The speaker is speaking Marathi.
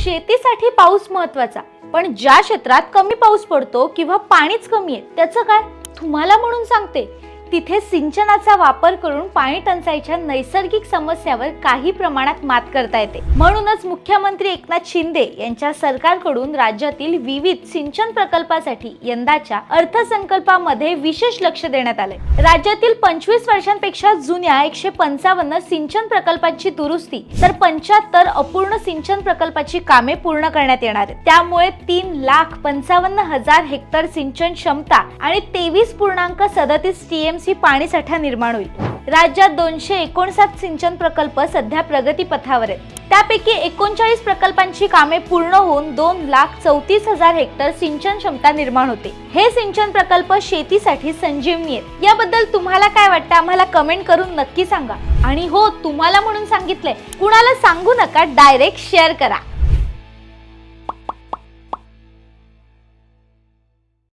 शेतीसाठी पाऊस महत्वाचा, पण ज्या क्षेत्रात कमी पाऊस पडतो किंवा पाणीच कमी आहे त्याचं काय? तुम्हाला म्हणून सांगते, तिथे सिंचनाचा वापर करून पाणी टंचाईच्या नैसर्गिक समस्यावर काही प्रमाणात मात करता येते. म्हणूनच मुख्यमंत्री एकनाथ शिंदे यांच्या सरकारकडून राज्यातील विविध सिंचन प्रकल्पासाठी यंदाच्या अर्थसंकल्पामध्ये विशेष लक्ष देण्यात आले. राज्यातील 25 वर्षांपेक्षा जुन्या 155 सिंचन प्रकल्पांची दुरुस्ती तर 75 अपूर्ण सिंचन प्रकल्पाची कामे पूर्ण करण्यात येणार आहेत. त्यामुळे 3,55,000 हेक्टर सिंचन क्षमता आणि 23.37 TMC पाणी साठा निर्माण होईल. राज्यात 259 सिंचन प्रकल्प सध्या प्रगतीपथावर आहेत. त्यापैकी 39 प्रकल्पांची कामे पूर्ण होऊन 2,34,000 हेक्टर सिंचन क्षमता निर्माण होते. हे सिंचन प्रकल्प शेतीसाठी संजीवनी आहेत. याबद्दल तुम्हाला काय वाटतं आम्हाला कमेंट करून नक्की सांगा. आणि हो, तुम्हाला म्हणून सांगितलंय, कुणाला सांगू नका, डायरेक्ट शेअर करा.